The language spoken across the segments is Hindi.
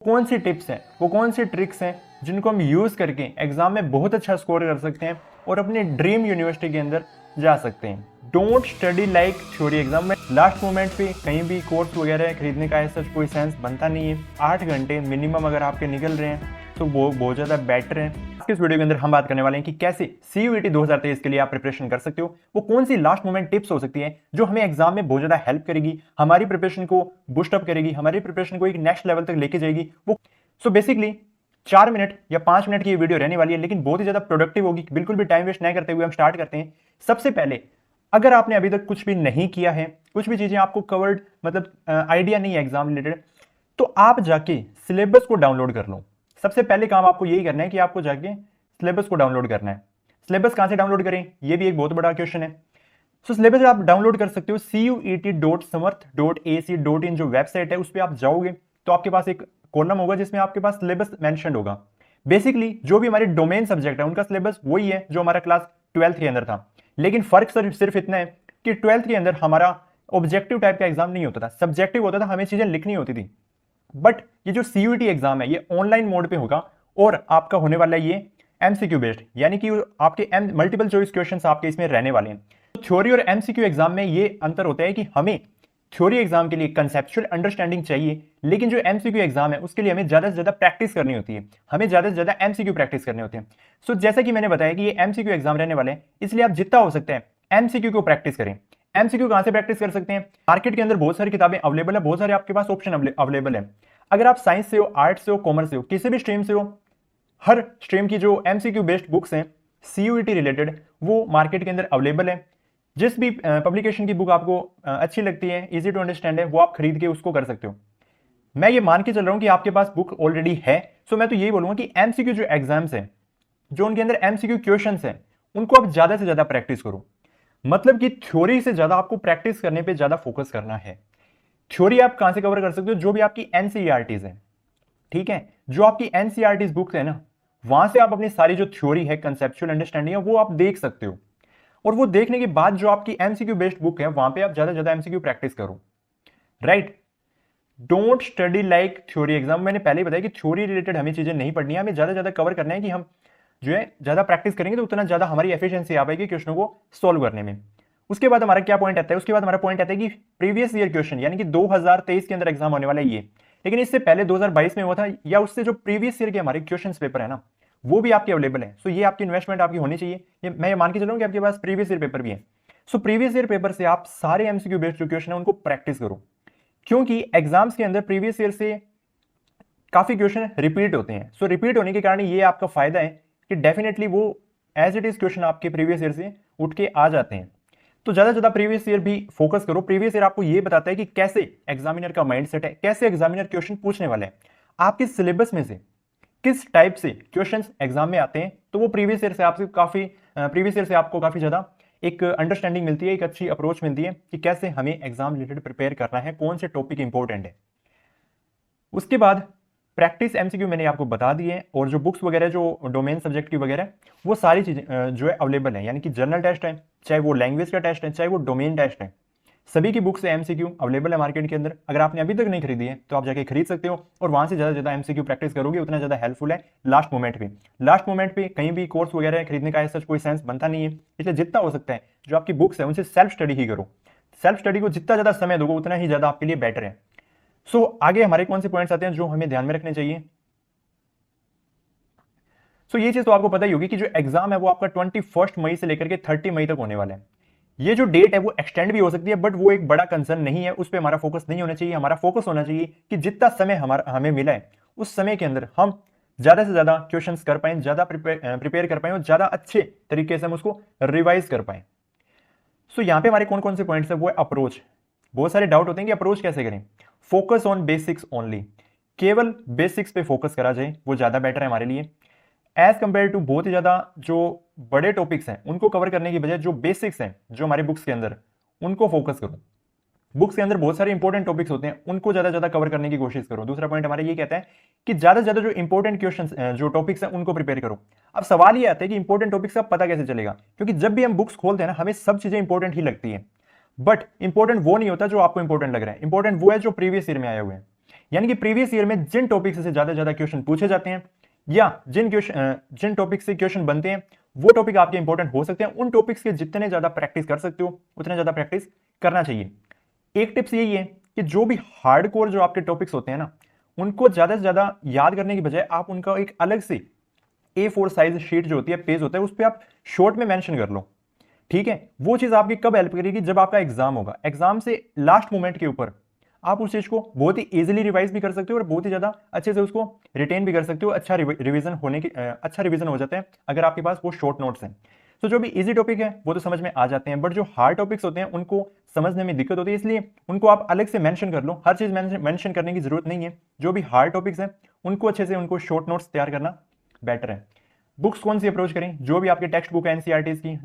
कौन सी टिप्स हैं, वो कौन सी ट्रिक्स हैं जिनको हम यूज़ करके एग्जाम में बहुत अच्छा स्कोर कर सकते हैं और अपने ड्रीम यूनिवर्सिटी के अंदर जा सकते हैं। Don't study like theory. Exam में लास्ट मोमेंट पे कहीं भी कोर्स वगैरह खरीदने का ऐसा कोई सेंस बनता नहीं है। 8 घंटे मिनिमम अगर आपके निकल रहे हैं तो वो बहुत ज़्यादा बेटर है। इस वीडियो के अंदर हम बात करने वाले हैं कि कैसे CUET 2023 के लिए आप प्रिपरेशन कर सकते हो। वो कौन सी लास्ट मोमेंट टिप्स हो सकती है जो हमें एग्जाम में बहुत ज़्यादा हेल्प करेगी, हमारी प्रिपरेशन को बूस्ट अप करेगी, हमारी प्रिपरेशन को एक नेक्स्ट लेवल तक लेके जाएगी। वो बेसिकली 4 मिनट या 5 मिनट की ये वीडियो रहने वाली है, लेकिन बहुत ही ज्यादा प्रोडक्टिव होगी। बिल्कुल भी टाइम वेस्ट नहीं करते हुए हम स्टार्ट करते हैं। सबसे पहले अगर आपने अभी तक कुछ भी नहीं किया है, कुछ भी चीजें आपको कवर्ड मतलब आइडिया नहीं है एग्जाम रिलेटेड, तो आप जाके सिलेबस को डाउनलोड कर लो। सबसे पहले काम आपको यही करना है कि आपको जाके सिलेबस को डाउनलोड करना है। सिलेबस कहां से डाउनलोड करें, यह भी एक बहुत बड़ा क्वेश्चन है। सो सिलेबस आप डाउनलोड कर सकते हो CUET.samarth.ac.in जो वेबसाइट है, उस पर आप जाओगे तो आपके पास एक कॉलम होगा जिसमें आपके पास सिलेबस मेंशन होगा। बेसिकली जो भी हमारे डोमेन सब्जेक्ट है उनका सिलेबस वही है जो हमारा क्लास 12th के अंदर था, लेकिन फर्क सिर्फ इतना है कि 12th के अंदर हमारा ऑब्जेक्टिव टाइप का एग्जाम नहीं होता था, सब्जेक्टिव होता था, हमें चीजें लिखनी होती थी। बट ये जो CUET एग्जाम है ये ऑनलाइन मोड पे होगा और आपका होने वाला है ये MCQ बेस्ड, यानी कि आपके मल्टीपल चॉइस क्वेश्चंस आपके इसमें रहने वाले हैं। थ्योरी और MCQ एग्जाम में ये अंतर होता है कि हमें थ्योरी एग्जाम के लिए कंसेप्चुअल अंडरस्टैंडिंग चाहिए, लेकिन जो MCQ एग्जाम है उसके लिए हमें ज्यादा से ज्यादा प्रैक्टिस करनी होती है, हमें ज्यादा से ज्यादा MCQ प्रैक्टिस करने होते हैं। सो जैसा कि मैंने बताया कि ये MCQ एग्जाम रहने वाले हैं, इसलिए आप जितना हो सकता है MCQ को प्रैक्टिस करें। MCQ कहां से प्रैक्टिस कर सकते हैं? मार्केट के अंदर बहुत सारी किताबें अवेलेबल है, बहुत सारे आपके पास ऑप्शन अवेलेबल है। अगर आप साइंस से हो, आर्ट्स से हो, कॉमर्स से हो, किसी भी स्ट्रीम से हो, हर स्ट्रीम की जो MCQ बेस्ड बुक्स हैं CUET रिलेटेड वो मार्केट के अंदर अवेलेबल है। जिस भी पब्लिकेशन की बुक आपको अच्छी लगती है, इजी टू अंडरस्टैंड है, वो आप खरीद के उसको कर सकते हो। मैं ये मान के चल रहा हूं कि आपके पास बुक ऑलरेडी है। सो मैं तो यही बोलूंगा कि MCQ जो एग्जाम्स हैं, जो उनके अंदर MCQ क्वेश्चंस हैं, उनको आप ज्यादा से ज्यादा प्रैक्टिस करो। मतलब कि थ्योरी से ज्यादा आपको प्रैक्टिस करने पे ज्यादा फोकस करना है। थ्योरी आप कहां से कवर कर सकते हो? जो भी आपकी NCERTs है, ठीक है, जो आपकी NCERTs बुक्स है ना, वहां से आप अपनी सारी जो थ्योरी है, कंसेप्चुअल अंडरस्टैंडिंग है, वो आप देख सकते हो। और वो देखने के बाद जो आपकी MCQ बेस्ड बुक है वहां पे आप ज्यादा ज्यादा MCQ प्रैक्टिस करो। Right, don't study like theory. Exam मैंने पहले ही बताया कि थ्योरी रिलेटेड हमें चीजें नहीं पढ़नी है, हमें ज्यादा ज्यादा कवर करना है कि हम जो है ज्यादा प्रैक्टिस करेंगे तो उतना ज्यादा हमारी एफिशिएंसी आ पाएगी क्वेश्चनों को सॉल्व करने में। उसके बाद हमारा क्या पॉइंट आता है? उसके बाद हमारा पॉइंट आता है कि प्रीवियस ईयर क्वेश्चन, यानी कि 2023 के अंदर एग्जाम होने वाला है ये, लेकिन इससे पहले 2022 में हुआ था, या उससे जो प्रीवियस ईयर के हमारे क्वेश्चन पेपर है ना, वो भी आपके अवेलेबल है। सो ये आपकी इन्वेस्टमेंट आपकी होनी चाहिए। मैं ये मान के चलूँ कि आपके पास प्रीवियस ईयर पेपर भी है। सो प्रीवियस ईयर पेपर से आप सारे MCQ बेस्ड जो क्वेश्चन है उनको प्रैक्टिस करो, क्योंकि एग्जाम्स के अंदर प्रीवियस ईयर से काफी क्वेश्चन रिपीट होते हैं। सो रिपीट होने के कारण ये आपका फायदा है कि डेफिनेटली वो एज इट इज क्वेश्चन आपके प्रीवियस ईयर से उठ के आ जाते हैं। तो ज्यादा ज्यादा प्रीवियस ईयर भी फोकस करो। प्रीवियस ईयर आपको ये बताता है कि कैसे एग्जामिनर का माइंडसेट है, कैसे एग्जामिनर क्वेश्चन पूछने वाले हैं, आपके सिलेबस में से किस टाइप से क्वेश्चंस एग्जाम में आते हैं। तो वो प्रीवियस ईयर से आपको काफी ज्यादा एक अंडरस्टैंडिंग मिलती है, एक अच्छी अप्रोच मिलती है कि कैसे हमें एग्जाम रिलेटेड प्रिपेयर करना है, कौन से टॉपिक इंपॉर्टेंट है। उसके बाद प्रैक्टिस MCQ मैंने आपको बता दी है, और जो बुक्स वगैरह जो डोमेन सब्जेक्ट की वगैरह वो सारी चीजें जो है अवेलेबल है, यानी कि जर्नल टेस्ट है, चाहे वो लैंग्वेज का टेस्ट है, चाहे वो डोमेन टेस्ट है, सभी की बुक्स MCQ अवेलेबल है मार्केट के अंदर। अगर आपने अभी तक नहीं खरीदी है तो आप जाके खरीद सकते हो, और वहां से ज्यादा ज्यादा MCQ प्रैक्टिस करोगे उतना ज्यादा हेल्पफुल है लास्ट मोमेंट पे कहीं भी कोर्स वगैरह खरीदने का ऐसा कोई सेंस बनता नहीं है। इसलिए जितना हो सकता है जो आपकी बुक्स है उनसे सेल्फ स्टडी ही करो। सेल्फ स्टडी को जितना ज्यादा समय दोगे उतना ही ज्यादा आपके लिए बेटर है। सो आगे हमारे कौन से पॉइंट्स आते हैं जो हमें ध्यान में रखने चाहिए? सो ये चीज तो आपको पता ही होगी कि जो एग्जाम है वो आपका 21 मई से लेकर के 30 मई तक होने वाला है। ये जो डेट है वो एक्सटेंड भी हो सकती है, बट वो एक बड़ा कंसर्न नहीं है, उस पर हमारा फोकस नहीं होना चाहिए। हमारा फोकस होना चाहिए कि जितना समय हमें मिला है उस समय के अंदर हम ज्यादा से ज्यादा क्वेश्चंस कर पाए, ज्यादा प्रिपेयर कर पाए, और ज्यादा अच्छे तरीके से हम उसको रिवाइज कर पाए। सो यहाँ पे हमारे कौन कौन से पॉइंट्स है? वो है अप्रोच। बहुत सारे डाउट होते हैं कि अप्रोच कैसे करें। फोकस ऑन बेसिक्स ओनली, केवल बेसिक्स पे फोकस करा जाए वो ज्यादा बेटर है हमारे लिए, एज कंपेयर टू बहुत ही ज्यादा जो बड़े टॉपिक्स हैं उनको कवर करने की बजाय जो बेसिक्स हैं जो हमारी बुक्स के अंदर, उनको फोकस करो। बुक्स के अंदर बहुत सारे इंपॉर्टेंट टॉपिक्स होते हैं, उनको ज्यादा ज्यादा कवर करने की कोशिश करो। दूसरा पॉइंट हमारा ये कहता है कि ज्यादा से ज्यादा जो इंपॉर्टेंट क्वेश्चन जो टॉपिक्स हैं उनको प्रिपेयर करो। अब सवाल ये आता है कि इंपॉर्टेंट टॉपिक्स का पता कैसे चलेगा, क्योंकि जब भी हम बुक्स खोलते हैं ना हमें सब चीजें इंपॉर्टेंट ही लगती है, बट इंपॉर्टेंट वो नहीं होता जो आपको इंपॉर्टेंट लग रहा है। इंपॉर्टेंट वो है जो प्रीवियस ईयर में आया हुआ है। यानी कि प्रीवियस ईयर में जिन टॉपिक से ज्यादा क्वेश्चन पूछे जाते हैं या जिन टॉपिक से क्वेश्चन बनते हैं वो टॉपिक आपके इंपॉर्टेंट हो सकते हैं। उन टॉपिक्स के जितने ज्यादा प्रैक्टिस कर सकते हो उतने ज्यादा प्रैक्टिस करना चाहिए। एक टिप्स यही है कि जो भी हार्डकोर जो आपके टॉपिक्स होते हैं ना, उनको ज्यादा से ज्यादा याद करने की बजाय आप उनका एक अलग से A4 साइज शीट जो होती है, पेज होता है, उस पर आप शॉर्ट में मेंशन कर लो। ठीक है, वो चीज आपकी कब हेल्प करेगी, जब आपका एग्जाम होगा। एग्जाम से लास्ट मोमेंट के ऊपर आप उस चीज को बहुत ही इजीली रिवाइज भी कर सकते हो और बहुत ही ज्यादा अच्छे से उसको रिटेन भी कर सकते हो। अच्छा रिवीजन होने की अच्छा रिवीजन हो जाता है अगर आपके पास वो शॉर्ट नोट्स हैं। तो जो भी इजी टॉपिक है वो तो समझ में आ जाते हैं, बट जो हार्ड टॉपिक्स होते हैं उनको समझने में दिक्कत होती है, इसलिए उनको आप अलग से मेंशन कर लो। हर चीज मेंशन करने की जरूरत नहीं है। जो भी हार्ड टॉपिक्स हैं उनको अच्छे से उनको शॉर्ट नोट्स तैयार करना बेटर है। बुक्स कौन सी अप्रोच करें, जो भी आपके टेक्स्ट बुक है एनसीईआरटीज की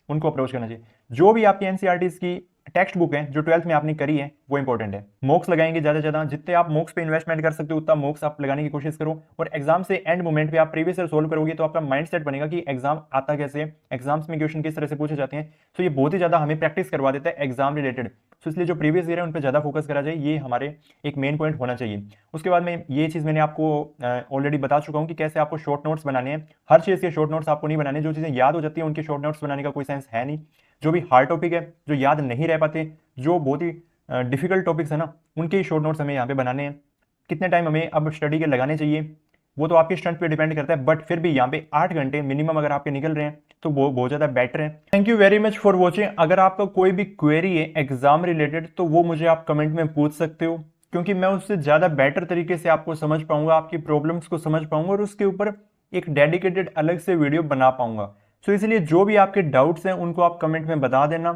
उनको अप्रोच करना चाहिए। जो भी आपकी एनसीईआरटीज की टेक्स्ट बुक है जो 12th में आपने करी है वो इंपॉर्टेंट है। मॉक्स लगाएंगे ज्यादा से ज्यादा, जितने आप मॉक्स पे इन्वेस्टमेंट कर सकते हो उतना मॉक्स आप लगाने की कोशिश करो। और एग्जाम से एंड मोमेंट पे आप प्रीवियस ईयर सोल्व करोगे तो आपका माइंडसेट बनेगा कि एग्जाम आता कैसे, एग्जाम्स में क्वेश्चन किस तरह से पूछे जाते हैं। तो ये बहुत ही ज्यादा हमें प्रैक्टिस करवा देता है एग्जाम रिलेटेड। तो इसलिए जो प्रीवियस ईयर है उन पर ज्यादा फोकस करा जाए, ये हमारे एक मेन पॉइंट होना चाहिए। उसके बाद में ये चीज मैंने आपको ऑलरेडी बता चुका हूँ कि कैसे आपको शॉर्ट नोट्स बनाने हैं। हर चीज के शॉर्ट नोट्स आपको नहीं बनाने, जो चीजें याद हो जाती है उनके शॉर्ट नोट्स बनाने का कोई सेंस है नहीं। जो भी हार्ड टॉपिक है जो याद नहीं रह पाते, जो बहुत ही डिफिकल्ट टॉपिक्स है ना, उनके ही शॉर्ट नोट्स हमें यहाँ पे बनाने हैं। कितने टाइम हमें अब स्टडी के लगाने चाहिए वो तो आपके स्ट्रेंथ पे डिपेंड करता है, बट फिर भी यहाँ पे 8 घंटे मिनिमम अगर आपके निकल रहे हैं तो वो बहुत ज़्यादा बेटर है। Thank you very much for watching. अगर आपका कोई भी क्वेरी है एग्जाम रिलेटेड तो वो मुझे आप कमेंट में पूछ सकते हो, क्योंकि मैं उससे ज़्यादा बेटर तरीके से आपको समझ पाऊंगा, आपकी प्रॉब्लम्स को समझ पाऊंगा और उसके ऊपर एक डेडिकेटेड अलग से वीडियो बना पाऊंगा। सो इसलिए जो भी आपके डाउट्स हैं उनको आप कमेंट में बता देना।